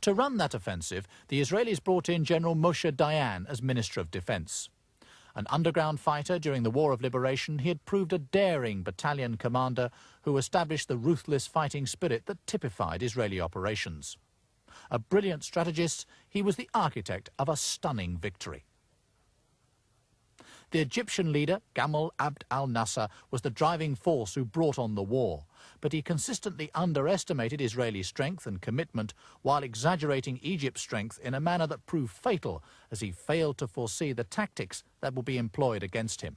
To run that offensive, the Israelis brought in General Moshe Dayan as Minister of Defense. An underground fighter during the War of Liberation, he had proved a daring battalion commander who established the ruthless fighting spirit that typified Israeli operations. A brilliant strategist, he was the architect of a stunning victory. The Egyptian leader, Gamal Abd al-Nasser, was the driving force who brought on the war, but he consistently underestimated Israeli strength and commitment while exaggerating Egypt's strength in a manner that proved fatal as he failed to foresee the tactics that would be employed against him.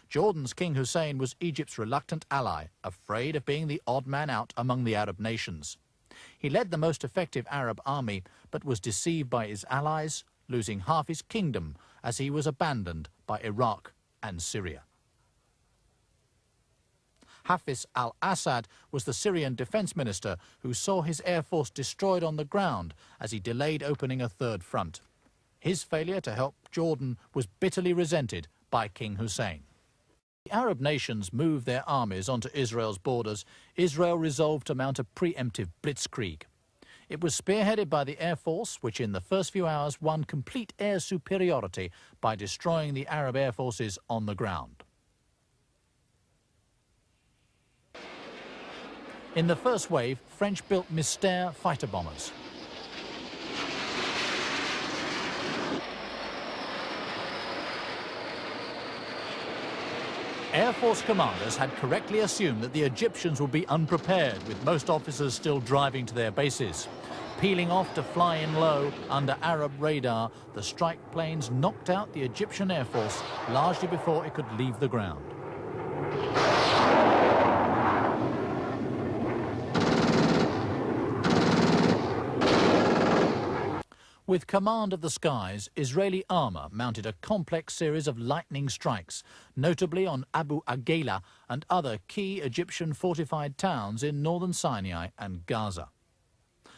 Jordan's King Hussein was Egypt's reluctant ally, afraid of being the odd man out among the Arab nations. He led the most effective Arab army, but was deceived by his allies, losing half his kingdom as he was abandoned by Iraq and Syria. Hafiz al-Assad was the Syrian defense minister who saw his air force destroyed on the ground as he delayed opening a third front. His failure to help Jordan was bitterly resented by King Hussein. The Arab nations moved their armies onto Israel's borders. Israel resolved to mount a preemptive blitzkrieg. It was spearheaded by the Air Force, which in the first few hours won complete air superiority by destroying the Arab air forces on the ground. In the first wave, French built Mystère fighter bombers. Air Force commanders had correctly assumed that the Egyptians would be unprepared, with most officers still driving to their bases. Peeling off to fly in low under Arab radar, the strike planes knocked out the Egyptian Air Force largely before it could leave the ground. With command of the skies, Israeli armour mounted a complex series of lightning strikes, notably on Abu Agela and other key Egyptian fortified towns in northern Sinai and Gaza.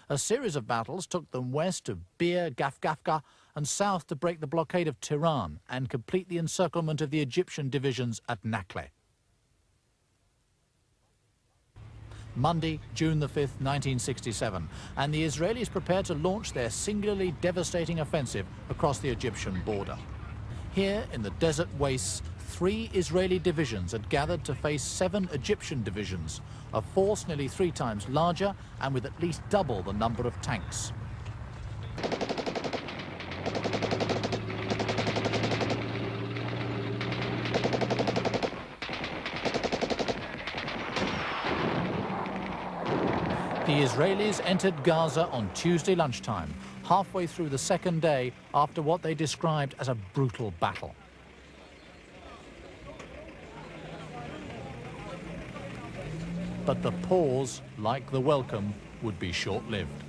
A series of battles took them west to Bir Gafgafka and south to break the blockade of Tehran and complete the encirclement of the Egyptian divisions at Nakle. Monday, June the 5th, 1967, and the Israelis prepared to launch their singularly devastating offensive across the Egyptian border. Here, in the desert wastes, 3 Israeli divisions had gathered to face 7 Egyptian divisions, a force nearly 3 times larger and with at least double the number of tanks. The Israelis entered Gaza on Tuesday lunchtime, halfway through the second day after what they described as a brutal battle. But the pause, like the welcome, would be short-lived.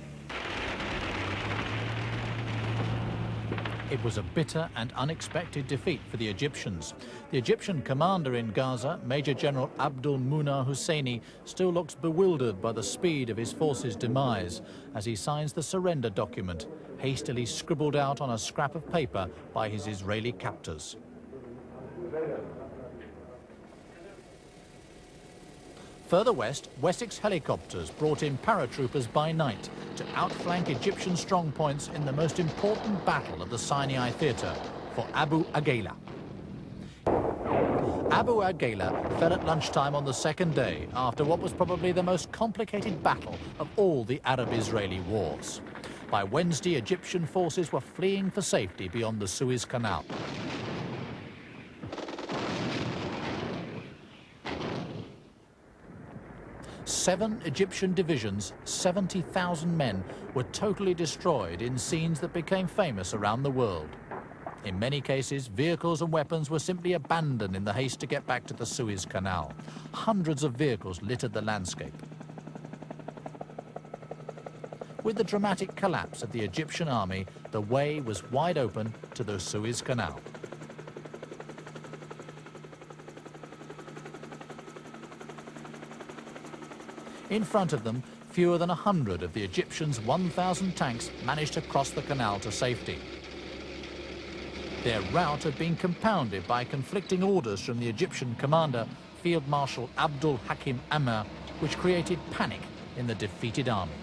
It was a bitter and unexpected defeat for the Egyptians. The Egyptian commander in Gaza, Major General Abdul Munah Husseini, still looks bewildered by the speed of his force's demise as he signs the surrender document, hastily scribbled out on a scrap of paper by his Israeli captors. Further west, Wessex helicopters brought in paratroopers by night to outflank Egyptian strongpoints in the most important battle of the Sinai theatre for Abu Agela. Abu Agela fell at lunchtime on the second day after what was probably the most complicated battle of all the Arab-Israeli wars. By Wednesday, Egyptian forces were fleeing for safety beyond the Suez Canal. Seven Egyptian divisions, 70,000 men, were totally destroyed in scenes that became famous around the world. In many cases, vehicles and weapons were simply abandoned in the haste to get back to the Suez Canal. Hundreds of vehicles littered the landscape. With the dramatic collapse of the Egyptian army, the way was wide open to the Suez Canal. In front of them, fewer than 100 of the Egyptians' 1,000 tanks managed to cross the canal to safety. Their rout had been compounded by conflicting orders from the Egyptian commander, Field Marshal Abdul Hakim Amer, which created panic in the defeated army.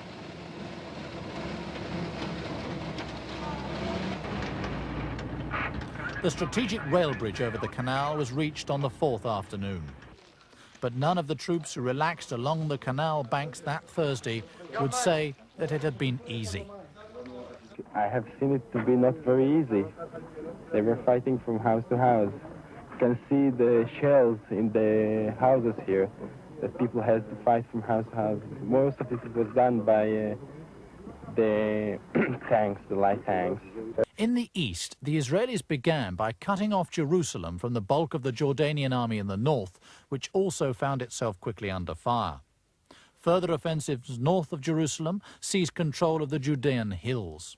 The strategic rail bridge over the canal was reached on the fourth afternoon. But none of the troops who relaxed along the canal banks that Thursday would say that it had been easy. I have seen it to be not very easy. They were fighting from house to house. You can see the shells in the houses here, that people had to fight from house to house. Most of it was done by the tanks, the light tanks. In the east, the Israelis began by cutting off Jerusalem from the bulk of the Jordanian army in the north, which also found itself quickly under fire. Further offensives north of Jerusalem seized control of the Judean hills.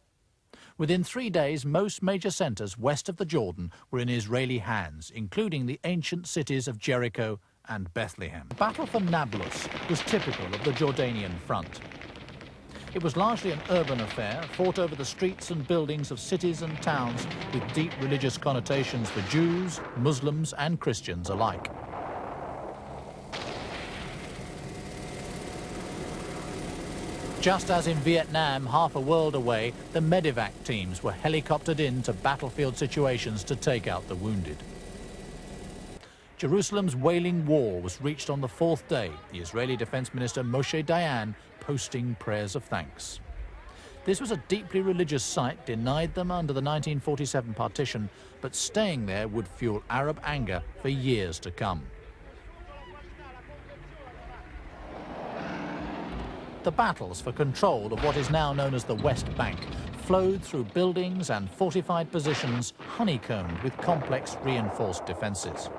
Within 3 days, most major centres west of the Jordan were in Israeli hands, including the ancient cities of Jericho and Bethlehem. The battle for Nablus was typical of the Jordanian front. It was largely an urban affair, fought over the streets and buildings of cities and towns with deep religious connotations for Jews, Muslims and Christians alike. Just as in Vietnam, half a world away, the medevac teams were helicoptered into battlefield situations to take out the wounded. Jerusalem's Wailing Wall was reached on the fourth day, the Israeli Defense Minister Moshe Dayan posting prayers of thanks. This was a deeply religious site denied them under the 1947 partition, but staying there would fuel Arab anger for years to come. The battles for control of what is now known as the West Bank flowed through buildings and fortified positions honeycombed with complex reinforced defences.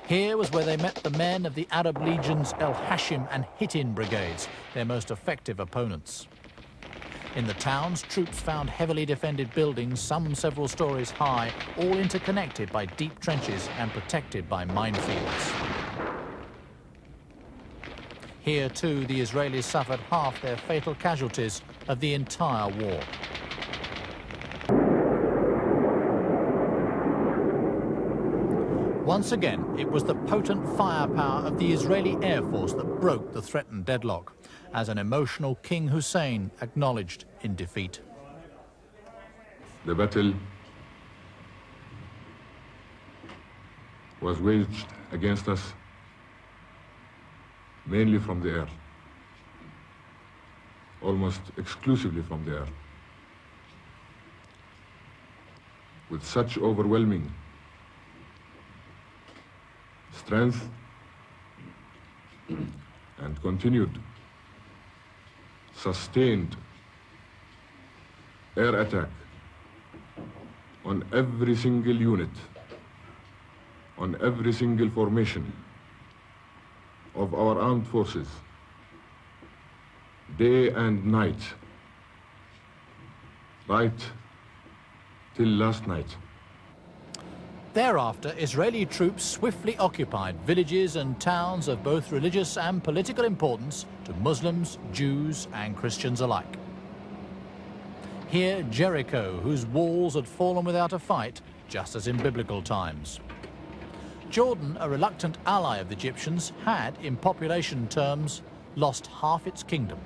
Here was where they met the men of the Arab legions El Hashim and Hittin brigades, their most effective opponents. In the towns, troops found heavily defended buildings, some several stories high, all interconnected by deep trenches and protected by minefields. Here, too, the Israelis suffered half their fatal casualties of the entire war. Once again, it was the potent firepower of the Israeli Air Force that broke the threatened deadlock, as an emotional King Hussein acknowledged in defeat. The battle was waged against us mainly from the air, almost exclusively from the air, with such overwhelming strength and continued sustained air attack on every single unit, on every single formation of our armed forces, day and night, right till last night. Thereafter, Israeli troops swiftly occupied villages and towns of both religious and political importance to Muslims, Jews and Christians alike. Here, Jericho, whose walls had fallen without a fight, just as in biblical times. Jordan, a reluctant ally of the Egyptians, had, in population terms, lost half its kingdom.